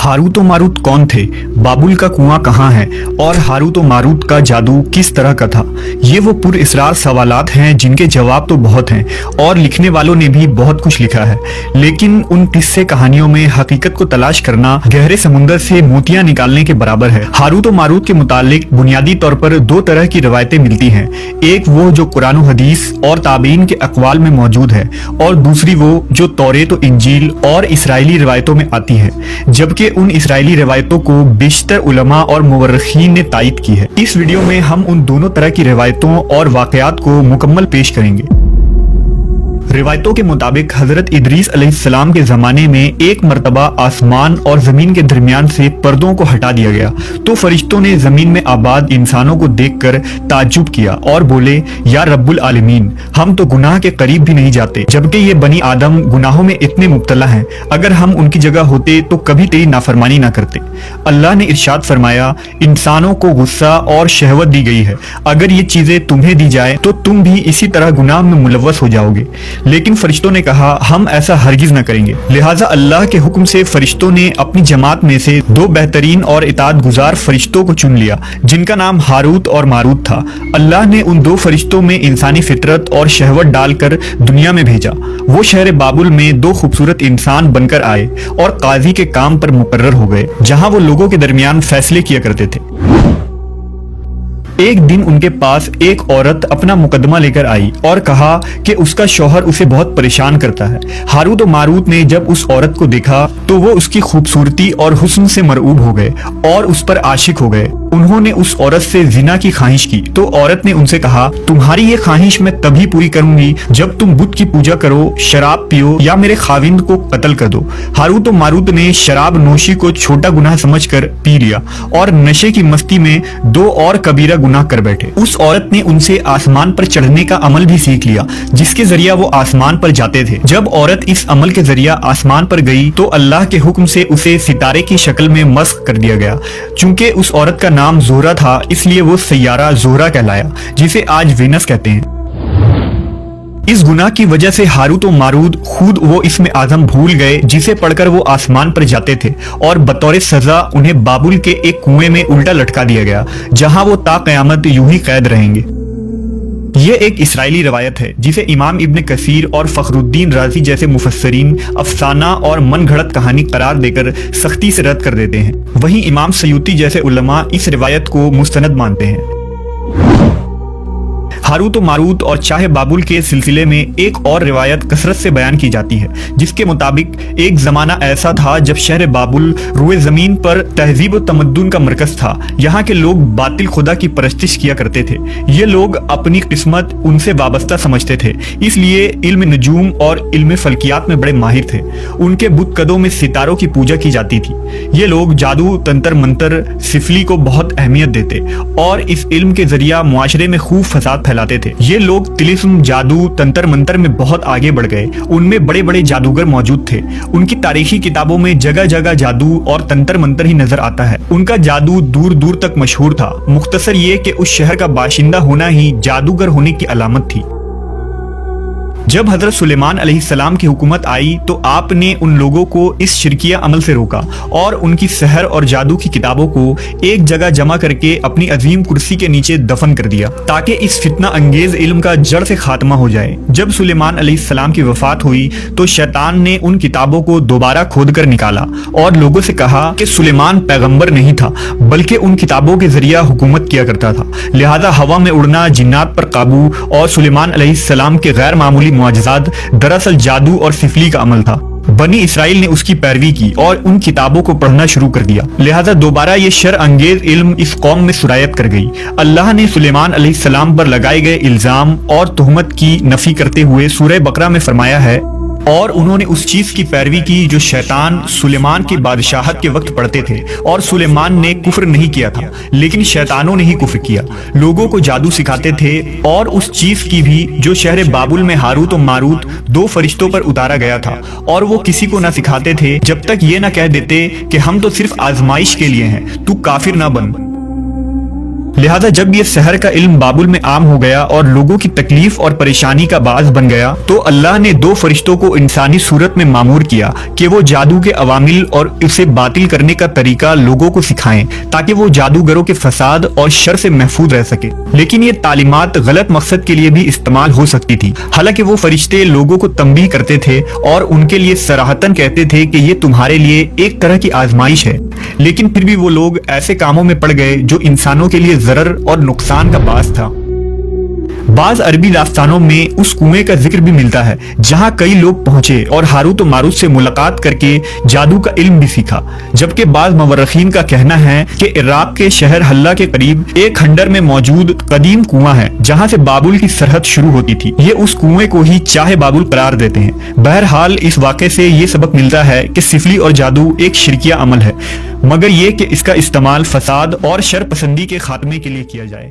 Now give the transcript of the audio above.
Harut और Marut कौन थे, बाबुल का कुआं कहाँ है और हारूत और मारूत का जादू किस तरह का था। ये वो पुरअसरार सवालात हैं जिनके जवाब तो बहुत हैं और लिखने वालों ने भी बहुत कुछ लिखा है, लेकिन उन किस्से कहानियों में हकीकत को तलाश करना गहरे समुंदर से मोतियां निकालने के बराबर है। हारूत और मारूत के मुतालिक बुनियादी तौर पर दो तरह की रवायतें मिलती हैं, एक वो जो कुरान और हदीस और ताबीन के अक़वाल में मौजूद है और दूसरी वो जो तौरेत और इंजील और इसराइली रिवायतों में आती है, जबकि उन इसराइली रिवायतों को बेशतर उलमा और मुवर्रिखीन ने तायद की है। इस वीडियो में हम उन दोनों तरह की रिवायतों और वाक़यात को मुकम्मल पेश करेंगे। रिवायतों के मुताबिक हजरत इदरीस अलैहिस्सलाम के जमाने में एक मर्तबा आसमान और जमीन के दरमियान से पर्दों को हटा दिया गया तो फरिश्तों ने जमीन में आबाद इंसानों को देखकर ताज्जुब किया और बोले, या रब्बुल आलमीन, हम तो गुनाह के करीब भी नहीं जाते, जबकि ये बनी आदम गुनाहों में इतने मुब्तला हैं। अगर हम उनकी जगह होते तो कभी तेरी नाफरमानी ना करते। अल्लाह ने इरशाद फरमाया, इंसानों को गुस्सा और शहवत दी गई है, अगर ये चीजें तुम्हें दी जाए तो तुम भी इसी तरह गुनाह में मुलव्वस हो जाओगे। लेकिन फरिश्तों ने कहा, हम ऐसा हरगिज न करेंगे। लिहाजा अल्लाह के हुक्म से फरिश्तों ने अपनी जमात में से दो बेहतरीन और इताअत गुजार फरिश्तों को चुन लिया, जिनका नाम हारूत और मारूत था। अल्लाह ने उन दो फरिश्तों में इंसानी फितरत और शहवत डालकर दुनिया में भेजा। वो शहर बाबुल में दो खूबसूरत इंसान बनकर आए और काजी के काम पर मुकर्रर हो गए, जहां वो लोगों के दरमियान फैसले किया करते थे। एक दिन उनके पास एक औरत अपना मुकदमा लेकर आई और कहा कि उसका शौहर उसे बहुत परेशान करता है। हारूत और मारूत ने जब उस औरत को देखा तो वो उसकी खूबसूरती और हुस्न से मरऊब हो गए और उस पर आशिक हो गए। उन्होंने उस औरत से जिना की ख्वाहिश की तो औरत ने उनसे कहा, तुम्हारी ये ख्वाहिश मैं तभी पूरी करूंगी जब तुम बुत की पूजा करो, शराब पियो या मेरे खाविंद को कत्ल कर दो। हारूत और मारूत ने शराब नोशी को छोटा गुनाह समझकर पी लिया और नशे की मस्ती में दो और कबीरा गुनाह कर बैठे। उस औरत ने उनसे आसमान पर चढ़ने का अमल भी सीख लिया, जिसके जरिया वो आसमान पर जाते थे। जब औरत इस अमल के जरिया आसमान पर गई तो अल्लाह के हुक्म से उसे सितारे की शक्ल में मस्ख कर दिया गया। चूंकि उस औरत का नाम जोहरा था, इसलिए वो सैयारा जोहरा कहलाया, जिसे आज वेनस कहते हैं। इस गुनाह की वजह से हारूत और मारूत खुद वो इसमें आजम भूल गए जिसे पढ़कर वो आसमान पर जाते थे और बतौर सजा उन्हें बाबुल के एक कुएं में उल्टा लटका दिया गया, जहां वो ता क़यामत यूं ही कैद रहेंगे। ये एक इसराइली रवायत है जिसे इमाम इब्न कसीर और फखरुद्दीन राजी जैसे मुफस्सरीन अफसाना और मन घड़त कहानी करार देकर सख्ती से रद्द कर देते हैं। वहीं इमाम सयूती जैसे उलमा इस रिवायत को मुस्तनद मानते हैं। हारूत और मारूत और चाहे बाबुल के सिलसिले में एक और रिवायत कसरत से बयान की जाती है, जिसके मुताबिक एक जमाना ऐसा था जब शहर बाबुल रुए जमीन पर तहजीब और तमद्दुन का मरकज था। यहाँ के लोग बातिल खुदा की परस्तिश किया करते थे। ये लोग अपनी किस्मत उनसे वाबस्ता समझते थे, इसलिए इल्म नजूम और इल्म फल्कियात में बड़े माहिर थे। उनके बुत कदों में सितारों की पूजा की जाती थी। ये लोग जादू, तंत्र मंत्र, सिफली को बहुत अहमियत देते और इस इल्म के जरिया मुआशरे में खूब फसाद फैलाते थे। ये लोग तिलिस्म, जादू, तंत्र मंत्र में बहुत आगे बढ़ गए। उनमें बड़े बड़े जादूगर मौजूद थे। उनकी तारीखी किताबों में जगह जगह जादू और तंत्र मंत्र ही नजर आता है। उनका जादू दूर दूर तक मशहूर था। मुख्तसर ये कि उस शहर का बाशिंदा होना ही जादूगर होने की अलामत थी। जब हजरत सुलेमान अलैहिस्सलाम की हुकूमत आई तो आपने उन लोगों को इस शिरकिया अमल से रोका और उनकी सहर और जादू की किताबों को एक जगह जमा करके अपनी अजीम कुर्सी के नीचे दफन कर दिया, ताकि इस फितना अंगेज इल्म का जड़ से खात्मा हो जाए। जब सुलेमान अलैहिस्सलाम की वफात हुई तो शैतान ने उन किताबों को दोबारा खोद कर निकाला और लोगों से कहा कि सुलेमान पैगंबर नहीं था, बल्कि उन किताबों के जरिया हुकूमत किया करता था। लिहाजा हवा में उड़ना, जिन्नात पर काबू और सुलेमान अलैहिस्सलाम के गैर मामूली मुआजिज़ात दरअसल जादू और सिफली का अमल था। बनी इसराइल ने उसकी पैरवी की और उन किताबों को पढ़ना शुरू कर दिया। लिहाजा दोबारा ये शर अंगेज इल्म इस कौम में सुरायत कर गई। अल्लाह ने सुलेमान अलैहिस्सलाम पर लगाए गए इल्जाम और तुहमत की नफी करते हुए सूरह बकरा में फरमाया है, और उन्होंने उस चीज की पैरवी की जो शैतान सुलेमान की बादशाहत के वक्त पढ़ते थे, और सुलेमान ने कुफ्र नहीं किया था लेकिन शैतानों ने ही कुफ्र किया। लोगों को जादू सिखाते थे और उस चीज की भी जो शहर बाबुल में हारूत और मारूत दो फरिश्तों पर उतारा गया था, और वो किसी को ना सिखाते थे जब तक ये ना कह देते कि हम तो सिर्फ आजमाइश के लिए हैं, तू काफिर ना बन। لہذا جب یہ سحر کا علم بابل میں عام ہو گیا اور لوگوں کی تکلیف اور پریشانی کا باعث بن گیا تو اللہ نے 2 فرشتوں کو انسانی صورت میں مامور کیا کہ وہ جادو کے عوامل اور اسے باطل کرنے کا طریقہ لوگوں کو سکھائیں تاکہ وہ جادوگروں کے فساد اور شر سے محفوظ رہ سکے۔ لیکن یہ تعلیمات غلط مقصد کے لیے بھی استعمال ہو سکتی تھی، حالانکہ وہ فرشتے لوگوں کو تنبیہ کرتے تھے اور ان کے لیے صراحتاً کہتے تھے کہ یہ تمہارے لیے ایک طرح کی آزمائش ہے، لیکن پھر بھی وہ لوگ ایسے کاموں میں پڑ گئے جو انسانوں کے لیے ضرر اور نقصان کا باعث تھا۔ بعض عربی داستانوں میں اس کنویں کا ذکر بھی ملتا ہے جہاں کئی لوگ پہنچے اور ہاروت و ماروت سے ملاقات کر کے جادو کا علم بھی سیکھا، جبکہ بعض مورخین کا کہنا ہے کہ عراق کے شہر حلہ کے قریب ایک کھنڈر میں موجود قدیم کنواں ہے جہاں سے بابل کی سرحد شروع ہوتی تھی۔ یہ اس کنویں کو ہی چاہے بابل قرار دیتے ہیں۔ بہرحال اس واقعے سے یہ سبق ملتا ہے کہ سفلی اور جادو ایک شرکیہ عمل ہے، مگر یہ کہ اس کا استعمال فساد اور شر پسندی کے خاتمے کے لیے کیا جائے۔